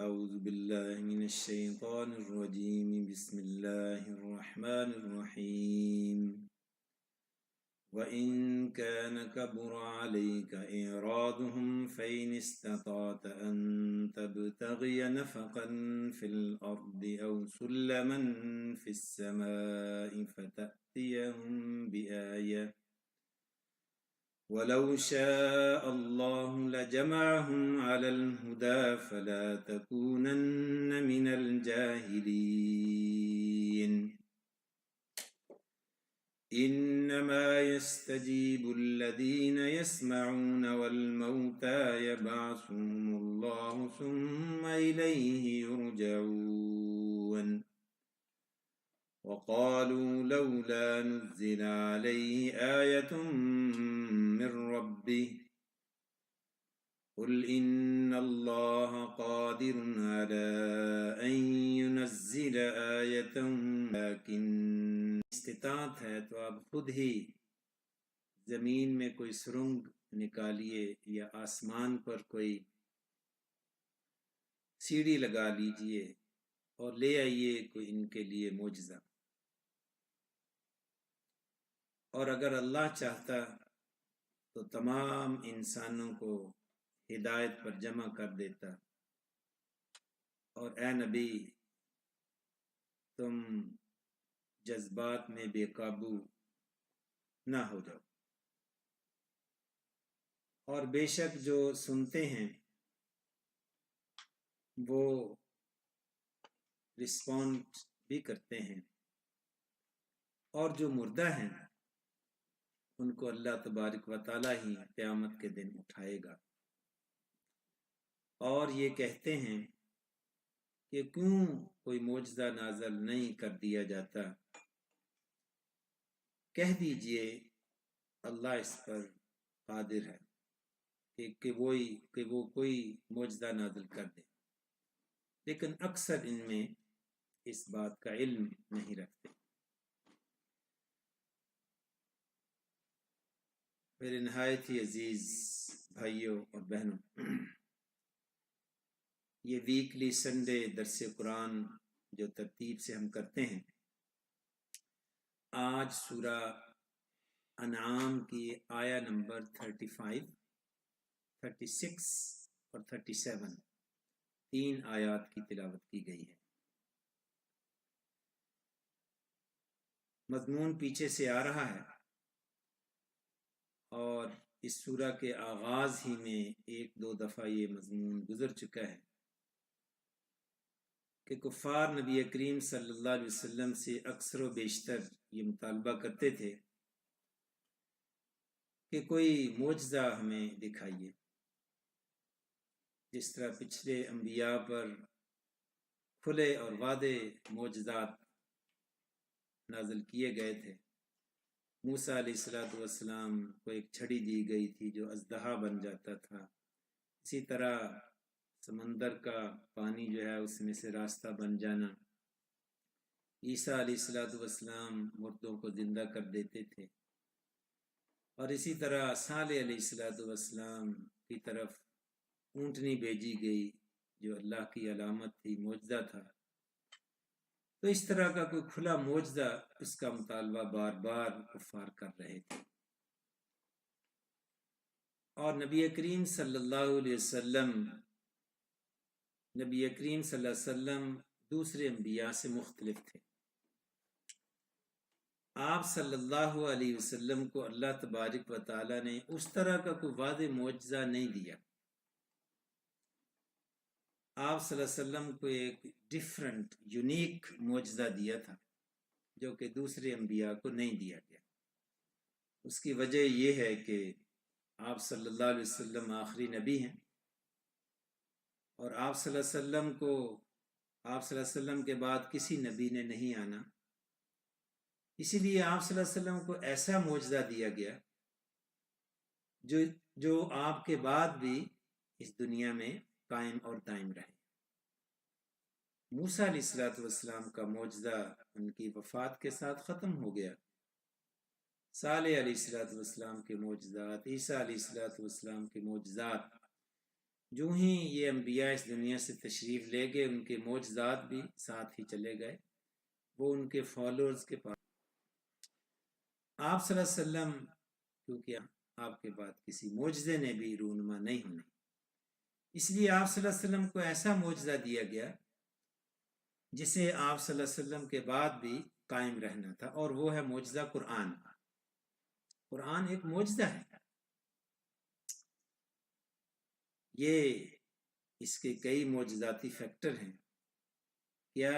أعوذ بالله من الشيطان الرجيم بسم الله الرحمن الرحيم وإن كان كبر عليك إعراضهم فإن استطعت أن تبتغي نفقا في الأرض أو سلما في السماء فتأتيهم بآية ولو شاء الله لجمعهم على الهدى فلا تكونن من الجاهلين إنما يستجيب الذين يسمعون والموتى يبعثهم الله ثم إليه يرجعون وقالوا لولا نزل عليه آية من ربه قل إن الله قادر على أن ينزل آية لكن استطاعت ہے تو آپ خود ہی زمین میں کوئی سرنگ نکالیے یا آسمان پر کوئی سیڑھی لگا لیجئے اور لے آئیے کوئی ان کے لیے معجزہ، اور اگر اللہ چاہتا تو تمام انسانوں کو ہدایت پر جمع کر دیتا، اور اے نبی تم جذبات میں بے قابو نہ ہو جاؤ، اور بے شک جو سنتے ہیں وہ رسپونڈ بھی کرتے ہیں، اور جو مردہ ہیں ان کو اللہ تبارک و تعالی ہی قیامت کے دن اٹھائے گا، اور یہ کہتے ہیں کہ کیوں کوئی معجزہ نازل نہیں کر دیا جاتا؟ کہہ دیجئے اللہ اس پر قادر ہے کہ وہ کوئی معجزہ نازل کر دے، لیکن اکثر ان میں اس بات کا علم نہیں رکھتے۔ میرے نہایت ہی عزیز بھائیوں اور بہنوں، یہ ویکلی سنڈے درس قرآن جو ترتیب سے ہم کرتے ہیں، آج سورہ انعام کی آیا نمبر 35، 36 اور 37 تین آیات کی تلاوت کی گئی ہے۔ مضمون پیچھے سے آ رہا ہے، اور اس سورہ کے آغاز ہی میں ایک دو دفعہ یہ مضمون گزر چکا ہے کہ کفار نبی کریم صلی اللہ علیہ وسلم سے اکثر و بیشتر یہ مطالبہ کرتے تھے کہ کوئی معجزہ ہمیں دکھائیے، جس طرح پچھلے انبیاء پر کھلے اور واضح معجزات نازل کیے گئے تھے۔ موسیٰ علیہ السلام کو ایک چھڑی دی گئی تھی جو اژدہا بن جاتا تھا، اسی طرح سمندر کا پانی جو ہے اس میں سے راستہ بن جانا، عیسیٰ علیہ السلام مردوں کو زندہ کر دیتے تھے، اور اسی طرح صالح علیہ السلام کی طرف اونٹنی بھیجی گئی جو اللہ کی علامت تھی، معجزہ تھا۔ تو اس طرح کا کوئی کھلا معجزہ، اس کا مطالبہ بار بار کفار کر رہے تھے، اور نبی کریم صلی اللہ علیہ وسلم دوسرے انبیاء سے مختلف تھے۔ آپ صلی اللہ علیہ وسلم کو اللہ تبارک و تعالی نے اس طرح کا کوئی واضح معجزہ نہیں دیا۔ آپ صلی اللہ علیہ وسلم کو ایک ڈیفرنٹ یونیک معجزہ دیا تھا جو کہ دوسرے انبیاء کو نہیں دیا گیا۔ اس کی وجہ یہ ہے کہ آپ صلی اللہ علیہ وسلم آخری نبی ہیں، اور آپ صلی اللہ علیہ وسلم کے بعد کسی نبی نے نہیں آنا، اسی لیے آپ صلی اللہ علیہ وسلم کو ایسا معجزہ دیا گیا جو آپ کے بعد بھی اس دنیا میں قائم اور دائم رہے۔ موسیٰ علیہ السلام کا معجزہ ان کی وفات کے ساتھ ختم ہو گیا، صالح علیہ السلام کے معجزات، عیسیٰ علیہ السلام کے معجزات، جو ہی یہ انبیاء اس دنیا سے تشریف لے گئے ان کے معجزات بھی ساتھ ہی چلے گئے، وہ ان کے فالوورز کے پاس۔ آپ صلی اللہ علیہ وسلم کیونکہ آپ کے بعد کسی معجزے نے بھی رونما نہیں ہونا، اس لیے آپ صلی اللہ علیہ وسلم کو ایسا معجزہ دیا گیا جسے آپ صلی اللہ علیہ وسلم کے بعد بھی قائم رہنا تھا، اور وہ ہے معجزہ قرآن۔ قرآن ایک معجزہ ہے، یہ اس کے کئی معجزاتی فیکٹر ہیں۔ کیا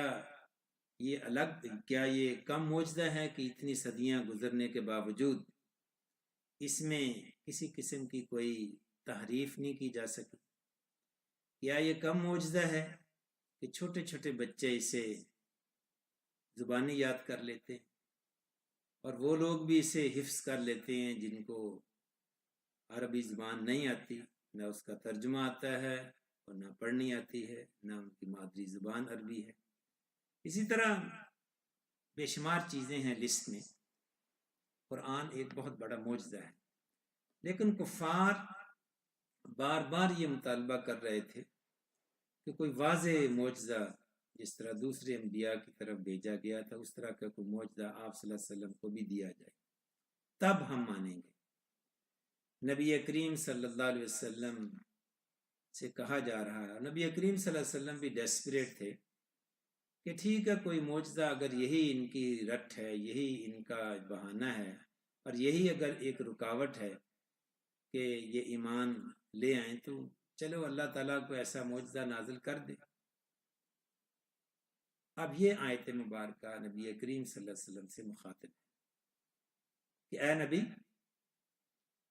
یہ کم معجزہ ہے کہ اتنی صدیاں گزرنے کے باوجود اس میں کسی قسم کی کوئی تحریف نہیں کی جا سکی؟ کیا یہ کم معجزہ ہے کہ چھوٹے چھوٹے بچے اسے زبانی یاد کر لیتے ہیں، اور وہ لوگ بھی اسے حفظ کر لیتے ہیں جن کو عربی زبان نہیں آتی، نہ اس کا ترجمہ آتا ہے اور نہ پڑھنی آتی ہے، نہ ان کی مادری زبان عربی ہے۔ اسی طرح بے شمار چیزیں ہیں لسٹ میں۔ قرآن ایک بہت بڑا معجزہ ہے، لیکن کفار بار بار یہ مطالبہ کر رہے تھے کہ کوئی واضح معجزہ جس طرح دوسرے انبیاء کی طرف بھیجا گیا تھا اس طرح کا کوئی معجزہ آپ صلی اللہ علیہ وسلم کو بھی دیا جائے، تب ہم مانیں گے۔ نبی کریم صلی اللہ علیہ وسلم سے کہا جا رہا ہے، نبی کریم صلی اللہ علیہ وسلم بھی ڈیسپریٹ تھے کہ ٹھیک ہے کوئی معجزہ اگر یہی ان کی رٹ ہے، یہی ان کا بہانہ ہے، اور یہی اگر ایک رکاوٹ ہے کہ یہ ایمان لے آئیں، تو چلو اللہ تعالیٰ کو ایسا معجزہ نازل کر دے۔ اب یہ آیت مبارکہ نبی کریم صلی اللہ علیہ وسلم سے مخاطب ہے کہ اے نبی،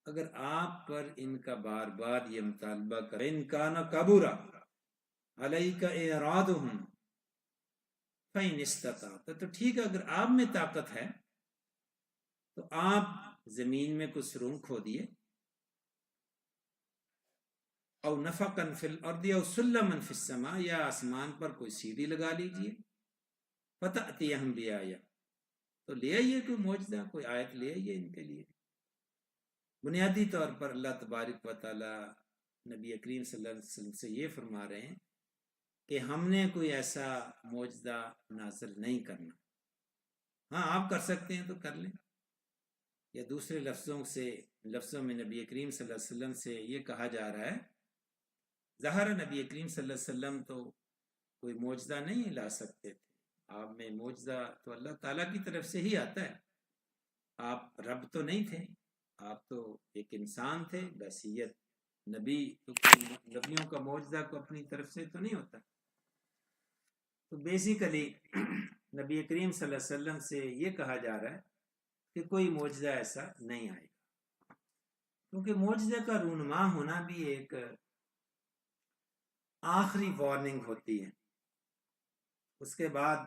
اگر آپ پر ان کا بار بار یہ مطالبہ کریں، ان کان کبرا علیک اعراضہم فإن استطعت، تو ٹھیک ہے اگر آپ میں طاقت ہے تو آپ زمین میں کچھ سرنگ کھودیے، او نفقا فی الارض او سلما فی السماء، یا آسمان پر کوئی سیڑھی لگا لیجئے، فتأتیہم بآیہ، تو لے آئیے کوئی معجزہ، کوئی آیت لے آئیے ان کے لیے۔ بنیادی طور پر اللہ تبارک و تعالی نبی کریم صلی اللہ علیہ وسلم سے یہ فرما رہے ہیں کہ ہم نے کوئی ایسا معجزہ نازل نہیں کرنا، ہاں آپ کر سکتے ہیں تو کر لیں، یا دوسرے لفظوں میں نبی کریم صلی اللہ علیہ وسلم سے یہ کہا جا رہا ہے، ظاہر نبی کریم صلی اللہ علیہ وسلم تو کوئی معجزہ نہیں لا سکتے تھے، آپ میں معجزہ تو اللہ تعالیٰ کی طرف سے ہی آتا ہے، آپ رب تو نہیں تھے، آپ تو ایک انسان تھے بحیثیت نبی، تو نبیوں کا معجزہ کو اپنی طرف سے تو نہیں ہوتا۔ تو بیسیکلی نبی کریم صلی اللہ علیہ وسلم سے یہ کہا جا رہا ہے کہ کوئی معجزہ ایسا نہیں آئے گا، کیونکہ معجزے کا رونما ہونا بھی ایک آخری وارننگ ہوتی ہے، اس کے بعد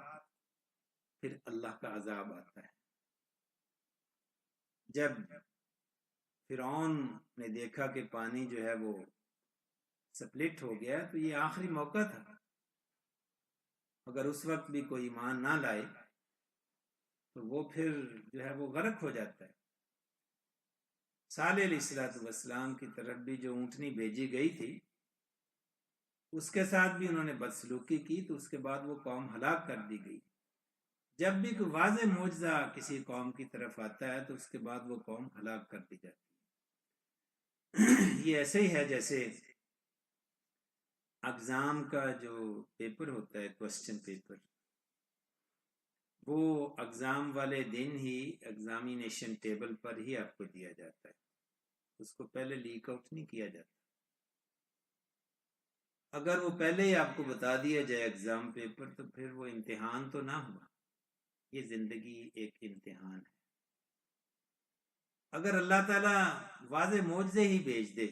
پھر اللہ کا عذاب آتا ہے۔ جب فرعون نے دیکھا کہ پانی جو ہے وہ سپلٹ ہو گیا تو یہ آخری موقع تھا، اگر اس وقت بھی کوئی ایمان نہ لائے تو وہ پھر جو ہے وہ غرق ہو جاتا ہے۔ صالح علیہ السلام کی طرف بھی جو اونٹنی بھیجی گئی تھی اس کے ساتھ بھی انہوں نے بدسلوکی کی، تو اس کے بعد وہ قوم ہلاک کر دی گئی۔ جب بھی کوئی واضح معجزہ کسی قوم کی طرف آتا ہے تو اس کے بعد وہ قوم ہلاک کر دی جاتی ہے۔ یہ ایسے ہی ہے جیسے اگزام کا جو پیپر ہوتا ہے، کوسچن پیپر، وہ اگزام والے دن ہی ایگزامینیشن ٹیبل پر ہی آپ کو دیا جاتا ہے، اس کو پہلے لیک آؤٹ نہیں کیا جاتا۔ اگر وہ پہلے ہی آپ کو بتا دیا جائے ایگزام پیپر تو پھر وہ امتحان تو نہ ہوا، یہ زندگی ایک امتحان ہے۔ اگر اللہ تعالیٰ واضح معجزے ہی بھیج دے،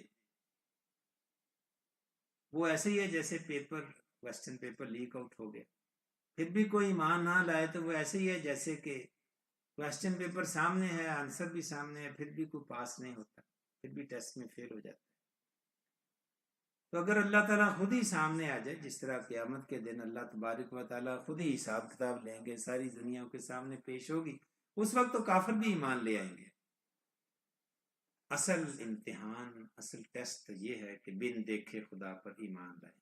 وہ ایسے ہی ہے جیسے کوسچن پیپر لیک آؤٹ ہو گیا، پھر بھی کوئی ایمان نہ لائے تو وہ ایسے ہی ہے جیسے کہ کوسچن پیپر سامنے ہے، آنسر بھی سامنے ہے، پھر بھی کوئی پاس نہیں ہوتا، پھر بھی ٹیسٹ میں فیل ہو جاتا ہے۔ تو اگر اللہ تعالیٰ خود ہی سامنے آ جائے، جس طرح قیامت کے دن اللہ تبارک و تعالیٰ خود ہی حساب کتاب لیں گے، ساری دنیا کے سامنے پیش ہوگی، اس وقت تو کافر بھی ایمان لے آئیں گے۔ اصل امتحان، اصل ٹیسٹ یہ ہے کہ بن دیکھے خدا پر ایمان لائے،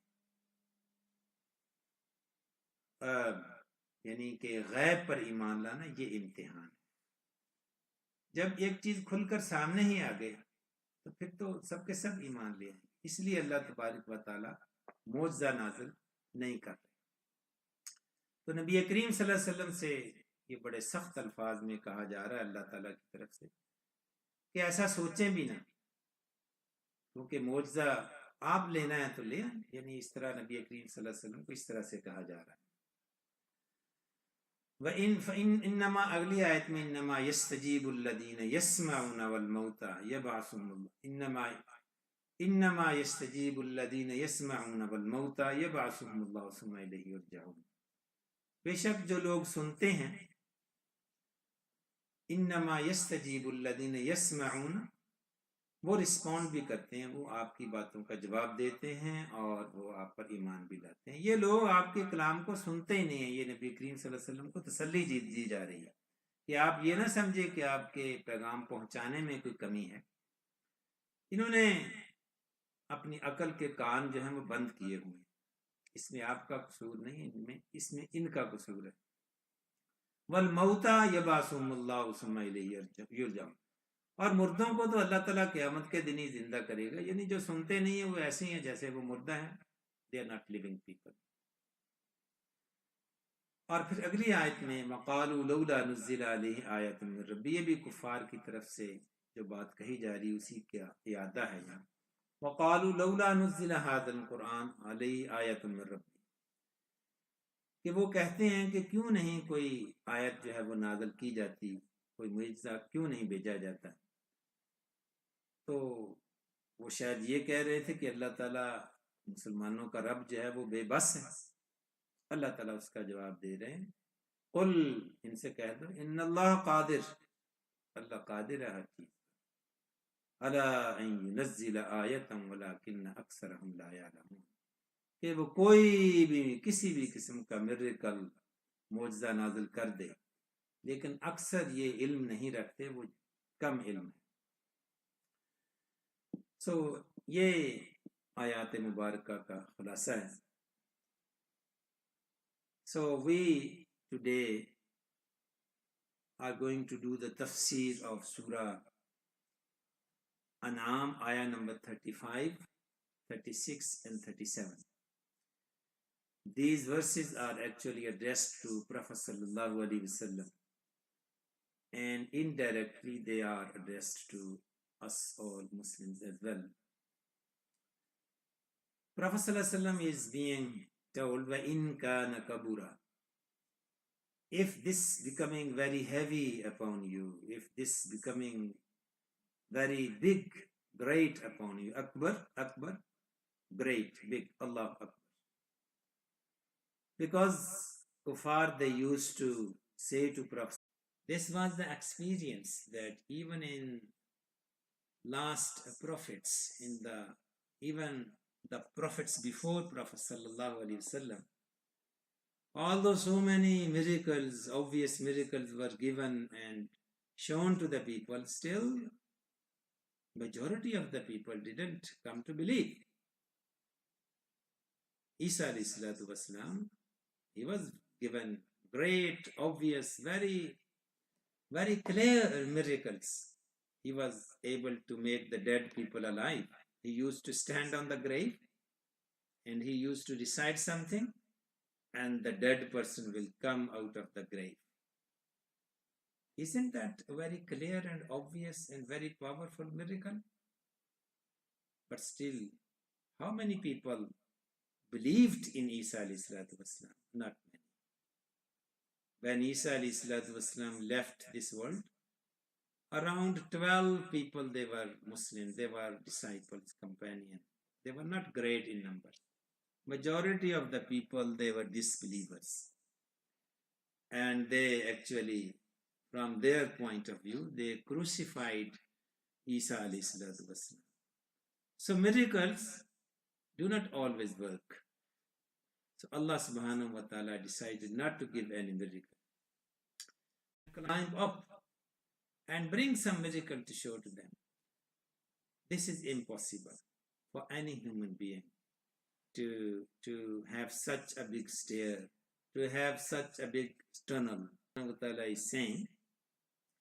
یعنی کہ غیب پر ایمان لانا یہ امتحان ہے۔ جب ایک چیز کھل کر سامنے ہی آ گئی تو پھر تو سب کے سب ایمان لے آئیں۔ اس لیے اللہ تبارک و تعالی معجزہ نازل نہیں کر رہے۔ تو نبی کریم صلی اللہ علیہ وسلم سے یہ بڑے سخت الفاظ میں کہا جا رہا ہے اللہ تعالیٰ کی طرف سے کہ ایسا سوچیں بھی نہ، کیونکہ معجزہ آپ لینا ہے تو لے آئیں۔ یعنی اس طرح نبی کریم صلی اللہ علیہ وسلم کو اس طرح سے کہا جا رہا ہے۔ انما اگلی آیت میں انما یستجیب الذین یسمعون والموتى یبعثهم اللہ، انما یستجیب الذین یسمعون والموتى یبعثهم اللہ ثم الیہ یرجعون، بے شک جو لوگ سنتے ہیں، انما یستجیب الذین یسمعون، وہ رسپونڈ بھی کرتے ہیں، وہ آپ کی باتوں کا جواب دیتے ہیں اور وہ آپ پر ایمان بھی لاتے ہیں۔ یہ لوگ آپ کے کلام کو سنتے ہی نہیں ہیں۔ یہ نبی کریم صلی اللہ علیہ وسلم کو تسلی دی جا رہی ہے کہ آپ یہ نہ سمجھے کہ آپ کے پیغام پہنچانے میں کوئی کمی ہے۔ انہوں نے اپنی عقل کے کان جو ہیں وہ بند کیے ہوئے ہیں، اس میں آپ کا قصور نہیں، اس میں ان کا قصور ہے۔ والموتى یبعثهم اللہ ثم الیہ یرجعون، اور مردوں کو تو اللہ تعالیٰ قیامت کے دن ہی زندہ کرے گا۔ یعنی جو سنتے نہیں ہیں وہ ایسے ہیں جیسے وہ مردہ ہیں، they are not living people۔ اور پھر اگلی آیت میں وَقَالُوا لَوْلَا نُزِّلَ عَلَيْهِ آیَةٌ مِّن رَّبِّهِ، یہ بھی کفار کی طرف سے جو بات کہی جا رہی اسی کا اعادہ ہے یہاں۔ وَقَالُوا لَوْلَا نُزِّلَ هَٰذَا الْقُرْآنُ عَلَيْهِ آیَةٌ مِّن رَّبِّهِ، کہ وہ کہتے ہیں کہ کیوں نہیں کوئی آیت جو ہے وہ نازل کی جاتی، کوئی معجزہ کیوں نہیں بھیجا جاتا۔ تو وہ شاید یہ کہہ رہے تھے کہ اللہ تعالیٰ مسلمانوں کا رب جو ہے وہ بے بس ہے۔ اللہ تعالیٰ اس کا جواب دے رہے ہیں، قل، ان سے کہہ دو، ان اللہ قادر، اللہ قادر ہے ہر چیز، علی ان ینزل آیۃ ولکن اکثرهم لا یعلمون، کہ وہ کوئی بھی کسی بھی قسم کا میریکل معجزہ نازل کر دے، لیکن اکثر یہ علم نہیں رکھتے، وہ کم علم ہے۔ سو یہ آیات مبارکہ کا خلاصہ ہے۔ So we today are going to do the tafsir of Surah INAM, ayah number 35, 36 and 37. These verses are actually addressed to Prophet sallallahu alaihi wasallam, and indirectly they are addressed to us all Muslims as well. Prophet sallallahu alaihi wasallam is being told, وَإِن كَانَ كَبُرًا، if this becoming very heavy upon you, if this becoming very big, great upon you, akbar, akbar, great, big, Allah Akbar. Because kuffar, they used to say to Prophet, this was the experience that even in last prophets, even the prophets before Prophet sallallahu alaihi wasallam, although so many miracles, obvious miracles were given and shown to the people, still majority of the people didn't come to believe. Isa alayhi salatu wasalam, he was given great, obvious, very, very clear miracles. He was able to make the dead people alive. He used to stand on the grave and he used to recite something, and the dead person will come out of the grave. Isn't that a very clear and obvious and very powerful miracle? But still, how many people believed in Isa alayhi salatu wasalam? Not many. When Isa alayhi salatu wasalam left this world, around 12 people, they were Muslims, they were disciples, companions. They were not great in numbers. Majority of the people, they were disbelievers. And they actually, from their point of view, they crucified Isa alayhi salatu wasalam. So miracles do not always work. So Allah subhanahu wa ta'ala decided not to give any miracle. Climb up and bring some miracle to show to them. This is impossible for any human being to have such a big stair, to have such a big tunnel. Allah Ta'ala is saying,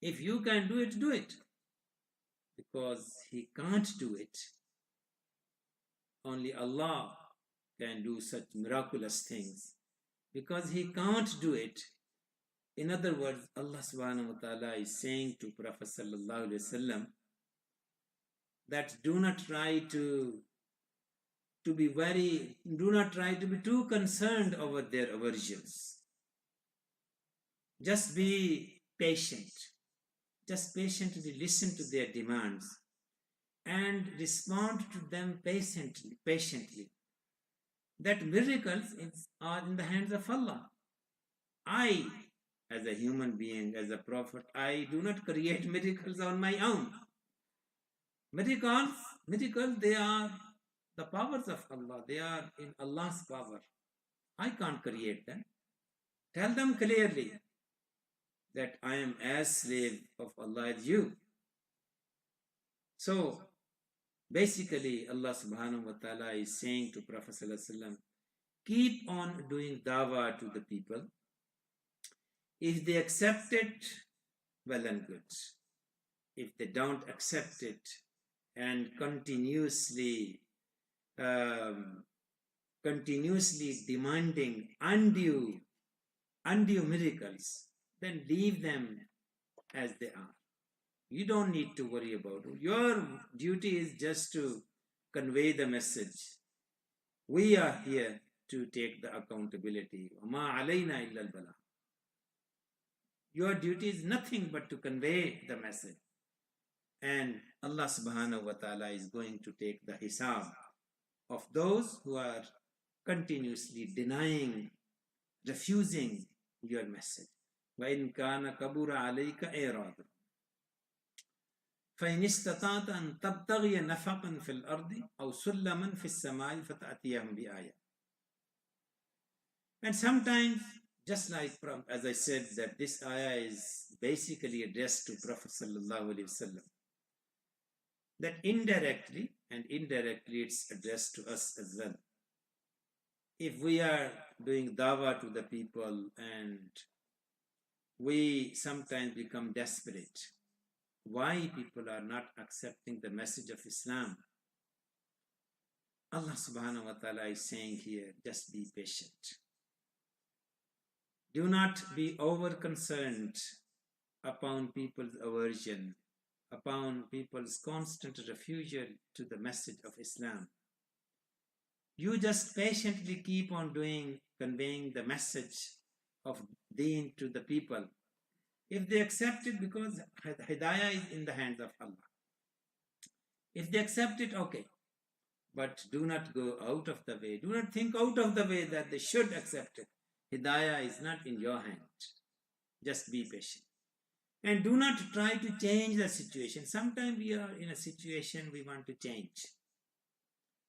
if you can do it, do it. Because he can't do it. Only Allah can do such miraculous things. Because he can't do it. In other words, Allah subhanahu wa ta'ala is saying to Prophet sallallahu alaihi wasallam that do not try to be too concerned over their aversions. Just be patient. Just patiently listen to their demands and respond to them patiently. That miracles are in the hands of Allah. I, as a human being, as a prophet, I do not create miracles on my own. Miracles, they are the powers of Allah. They are in Allah's power. I can't create them. Tell them clearly that I am as slave of Allah as you. So, basically, Allah subhanahu wa ta'ala is saying to Prophet sallallahu alaihi wasallam, keep on doing dawah to the people. If they accept it, well and good. If they don't accept it and continuously demanding undue miracles, then leave them as they are. You don't need to worry about it. Your duty is just to convey the message. We are here to take the accountability. وَمَا عَلَيْنَا إِلَّا الْبَلَاغُ. Your duty is nothing but to convey the message. And Allah subhanahu wa ta'ala is going to take the hisab of those who are continuously denying, refusing your message. وَإِن كَانَ كَبُرَ عَلَيْكَ إِعْرَاضُ فَإِنِ اسْتَطَعْتَ أَن تَبْتَغِيَ نَفَقًا فِي الْأَرْضِ أَوْ سُلَّمًا فِي السَّمَاءِ فَتَأْتِيَهُمْ بِآيَةٍ. And sometimes, just like, as I said, that this ayah is basically addressed to Prophet sallallahu alaihi wasallam, that indirectly it's addressed to us as well. If we are doing dawah to the people and we sometimes become desperate, why people are not accepting the message of Islam, Allah subhanahu wa ta'ala is saying here, just be patient. Do not be over concerned upon people's aversion, upon people's constant refusal to the message of Islam. You just patiently keep on conveying the message of Deen to the people. If they accept it, because Hidayah is in the hands of Allah. If they accept it, okay. But do not go out of the way. Do not think out of the way that they should accept it. Hidayah is not in your hand. Just be patient. And do not try to change the situation. Sometimes we are in a situation we want to change.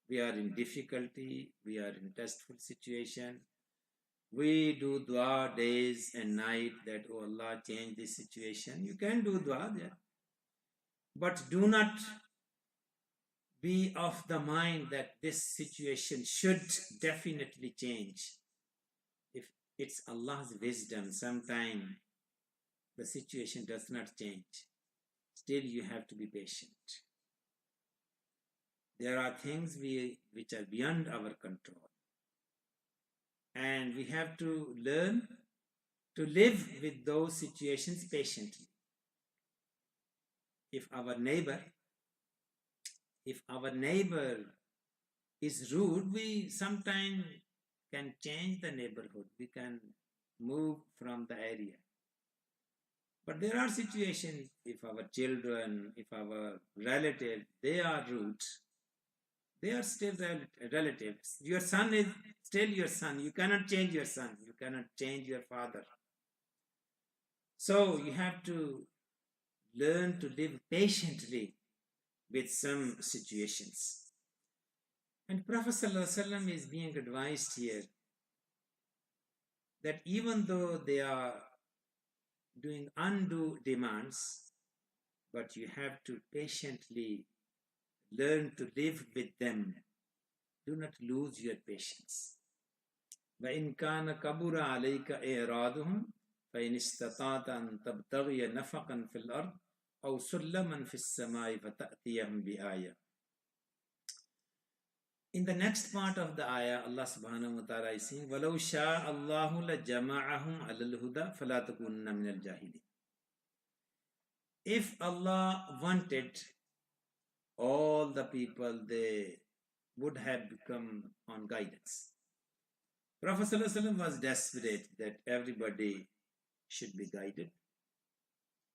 We are in difficulty. We are in testful situation. We do dua days and night that, oh Allah, change this situation. You can do dua there. But do not be of the mind that this situation should definitely change. If it's Allah's wisdom, sometimes the situation does not change. Still you have to be patient. There are things which are beyond our control. And we have to learn to live with those situations patiently. If our neighbor is rude, we sometimes can change the neighborhood. We can move from the area. But there are situations, if our children, if our relatives, they are rude, they are still relatives. Your son is still your son. You cannot change your son. You cannot change your father. So you have to learn to live patiently with some situations. And Prophet ﷺ is being advised here that even though they are doing undue demands, but you have to patiently learn to live with them. Do not lose your patience. وَإِنْ كَانَ كَبُرَ عَلَيْكَ إِعْرَاضُهُمْ فَإِنِ اسْتَطَعْتَ أَنْ تَبْتَغِيَ نَفَقًا فِي الْأَرْضِ أَوْ سُلَّمًا فِي السَّمَاءِ فَتَأْتِيَهُمْ بِآيَةٍ. In the next part of the ayah, Allah subhanahu wa ta'ala is saying, وَلَوْ شَاءَ اللَّهُ لَجَمَعَهُمْ عَلَى الْهُدَى فَلَا تَكُونَنَّ مِنَ الْجَاهِلِينَ. If Allah wanted, all the people, they would have become on guidance. Prophet ﷺ was desperate that everybody should be guided.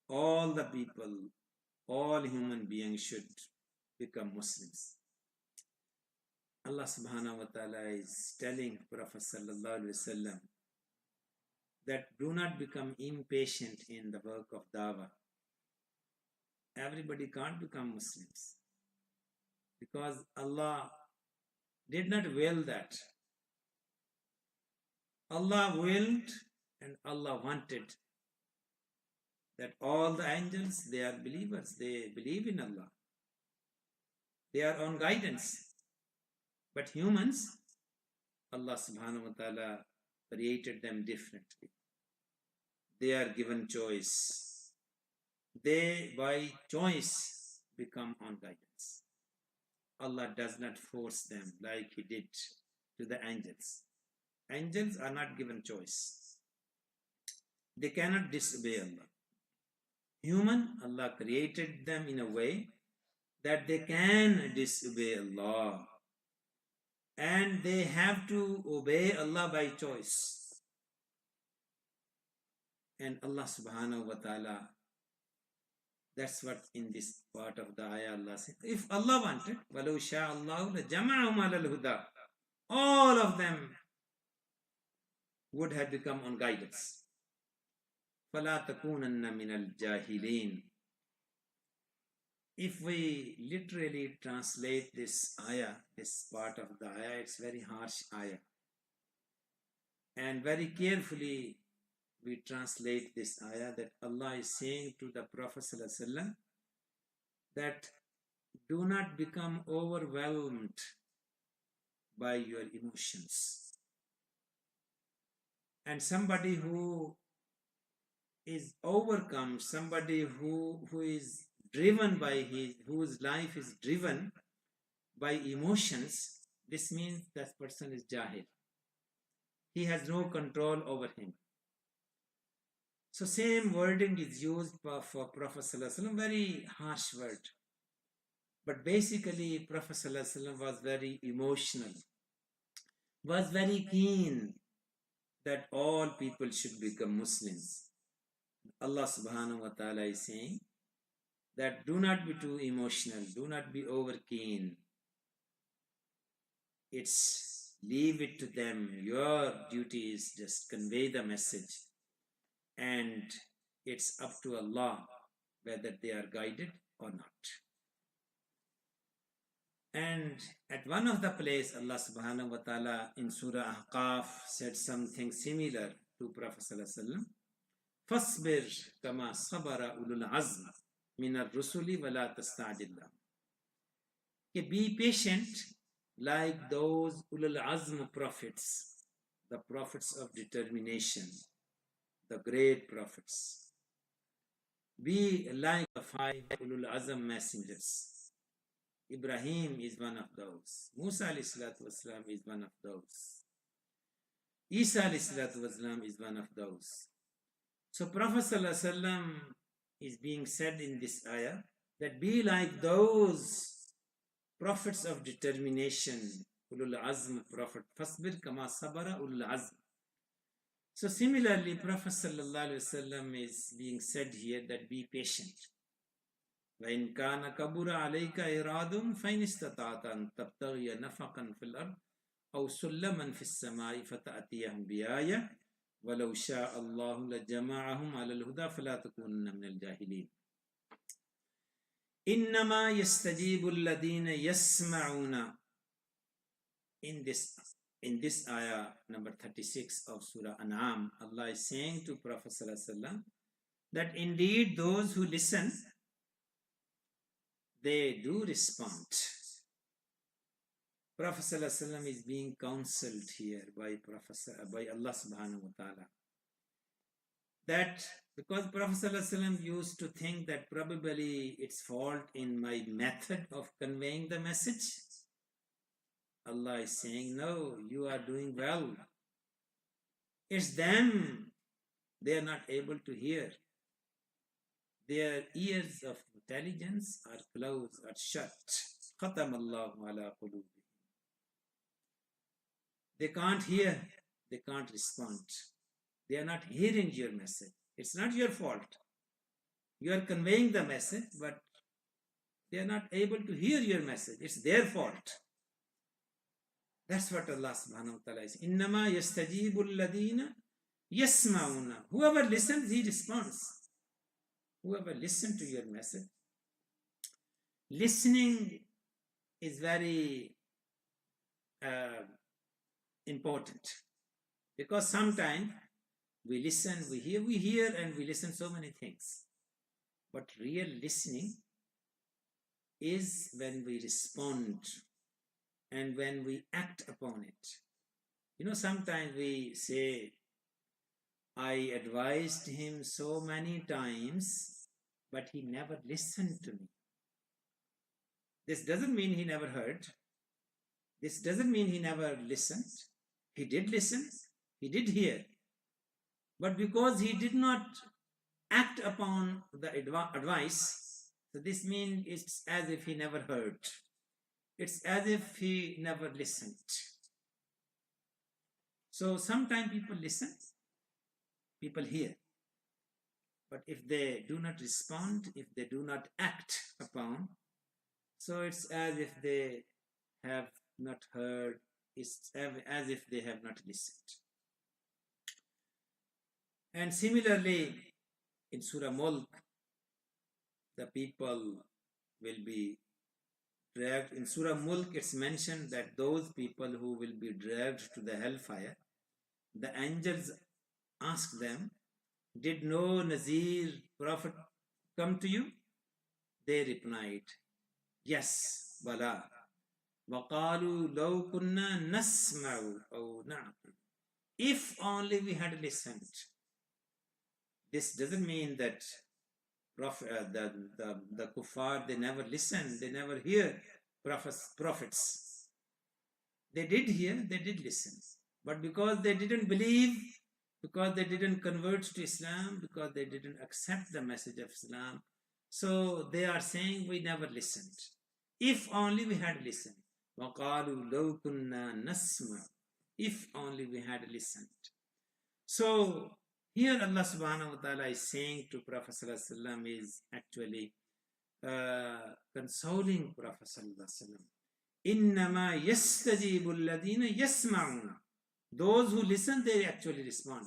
All the people, all human beings should become Muslims. Allah subhanahu wa ta'ala is telling Prophet ﷺ that do not become impatient in the work of dawah. Everybody can't become Muslims because Allah did not will that. Allah willed and Allah wanted that all the angels, they are believers, they believe in Allah, they are on guidance. But humans, Allah subhanahu wa ta'ala created them differently. They are given choice. They by choice become on guidance. Allah does not force them like He did to the angels. Angels are not given choice. They cannot disobey Allah. Human, Allah created them in a way that they can disobey Allah. And they have to obey Allah by choice. And Allah subhanahu wa ta'ala, that's what in this part of the ayah Allah said. If Allah wanted, وَلَوْ شَاءَ اللَّهُ لَجَمَعَهُمْ عَلَى الْهُدَى, all of them would have become on guidance. فَلَا تَكُونَنَّ مِنَ الْجَاهِلِينَ. If we literally translate this ayah, this part of the ayah, it's very harsh ayah. And very carefully we translate this ayah that Allah is saying to the Prophet ﷺ that do not become overwhelmed by your emotions. And somebody who is overcome, somebody who is driven by whose life is driven by emotions, this means that person is jahil. He has no control over him. So same wording is used for Prophet ﷺ, very harsh word. But basically Prophet ﷺ was very emotional, was very keen that all people should become Muslims. Allah subhanahu wa ta'ala is saying that do not be too emotional, do not be over keen. It's leave it to them. Your duty is just convey the message. And it's up to Allah whether they are guided or not. And at one of the place, Allah subhanahu wa ta'ala in Surah Ahqaf said something similar to Prophet sallallahu alaihi wasallam. فَاصْبِرْ كَمَا صَبَرَ أُولُو الْعَزْمِ مِنَ الرُّسُلِ وَلَا تَسْتَعْجِلْ لَهُمْ. Be patient like those ulul azm prophets, the prophets of determination, the great prophets. Be like the 5 ulul azm messengers. Ibrahim is one of those. Musa alayhi salatu wasalam is one of those. Isa alayhi salatu wasalam is one of those. So Prophet sallallahu alaihi wasallam is being said in this ayah that be like those prophets of determination, ulul azm prophet. Fasbir kama sabara ulul azm. So similarly, Prophet sallallahu alaihi wasallam is being said here that be patient. وَإِنْ كَانَ كَبُرَ عَلَيْكَ إِرَادٌ فَإِنِ اسْتَطَعْتَ أَنْ تَبْتَغِيَ نَفَقًا فِي الْأَرْضِ أَوْ سُلَّمًا فِي السَّمَاءِ فَتَأْتِيَهُمْ بِآيَةٍ وَلَوْ شَاءَ اللَّهُ لَجَمَعَهُمْ عَلَى الْهُدَى فَلَا تَكُونَنَّ مِنَ الْجَاهِلِينَ. إِنَّمَا يَسْتَجِيبُ الَّذِينَ يَسْمَعُونَ. In this ayah number 36 of Surah INAM, Allah is saying to Prophet sallallahu alaihi wasallam that indeed those who listen, they do respond. Prophet ﷺ is being counseled here by Allah subhanahu wa ta'ala. That because Prophet ﷺ used to think that probably it's fault in my method of conveying the message. Allah is saying, no, you are doing well. It's them. They are not able to hear. Their ears of intelligence are closed, are shut. Khatam Allahu ala qulubihim. They can't hear. They can't respond. They are not hearing your message. It's not your fault. You are conveying the message, but they are not able to hear your message. It's their fault. That's what Allah subhanahu wa ta'ala is. Innama yastajibu alladhina yasma'una. Whoever listens, he responds. Whoever listens to your message. Listening is very important. Because sometimes we listen, we hear and we listen so many things. But real listening is when we respond and when we act upon it. You know, sometimes we say, I advised him so many times, but he never listened to me. This doesn't mean he never heard. This doesn't mean he never listened. He did listen, he did hear. But because he did not act upon the advice, so this means it's as if he never heard. It's as if he never listened. So sometimes people listen, people hear. But if they do not respond, if they do not act upon, so it's as if they have not heard, it's as if they have not listened. And similarly, in Surah Mulk, the people will be dragged. In Surah Mulk, it's mentioned that those people who will be dragged to the hellfire, the angels ask them, did no Nazir prophet come to you? They replied, yes, Bala. وَقَالُوا لَوْ كُنَّا نَسْمَعُ أَوْ نَعْقِلُ. If only we had listened. This doesn't mean that the kuffar, they never listen, they never hear prophets. They did hear, they did listen. But because they didn't believe, because they didn't convert to Islam, because they didn't accept the message of Islam, so they are saying we never listened. If only we had listened. وَقَالُوا لَوْ كُنَّا نَسْمَعُ. If only we had listened. So here Allah subhanahu wa ta'ala is saying to Prophet sallallahu alaihi wasallam is actually consoling Prophet sallallahu alaihi wasallam. إِنَّمَا يَسْتَجِيبُ الَّذِينَ يَسْمَعُونَ. Those who listen, they actually respond.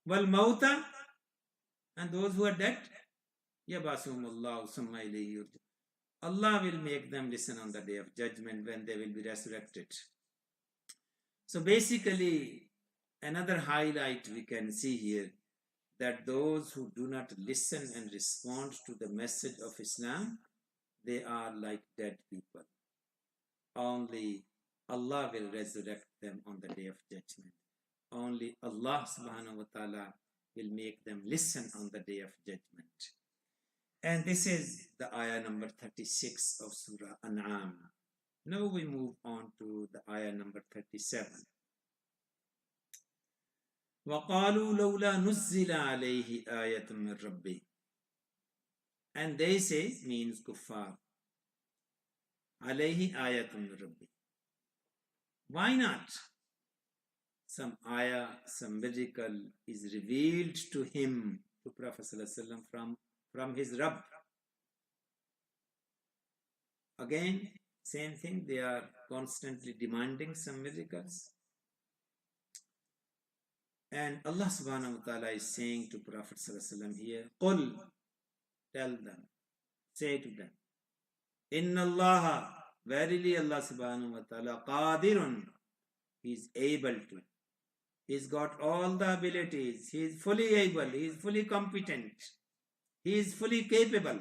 وَالْمَوْتَى. And those who are dead, يَبَاسُهُمُ اللَّهُ ثُمَّ إِلَيْهِ يُرْجَعُونَ. Allah will make them listen on the day of judgment when they will be resurrected. So basically, another highlight we can see here, that those who do not listen and respond to the message of Islam, they are like dead people. Only Allah will resurrect them on the day of judgment. Only Allah subhanahu wa ta'ala will make them listen on the day of judgment. And this is the ayah number 36 of Surah INAM. Now we move on to the ayah number 37. وَقَالُوا لَوْلَا نُزِّلَ عَلَيْهِ آيَةٌ مِّن رَبِّهِ. And they say, means kuffar, عَلَيْهِ آيَةٌ مِّن رَبِّهِ. Why not? Some ayah, some miracle is revealed to him, to Prophet ﷺ from his Rabb. Again, same thing, they are constantly demanding some miracles. And Allah subhanahu wa ta'ala is saying to Prophet ﷺ here, قُلْ, tell them, say to them, Inna Allah, verily Allah subhanahu wa ta'ala, qadirun, he is able to. He's got all the abilities. He is fully able. He is fully competent. He is fully capable.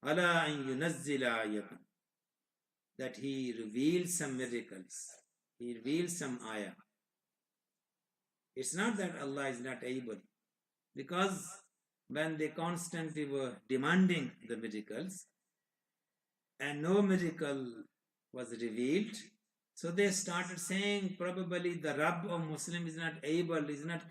ala an yunazzila ayatan, that he reveals some miracles, he reveals some ayah. It's not that Allah is not able, because when they constantly were demanding the miracles and no miracle was revealed, so they started saying probably the Rabb of Muslim is not able, is not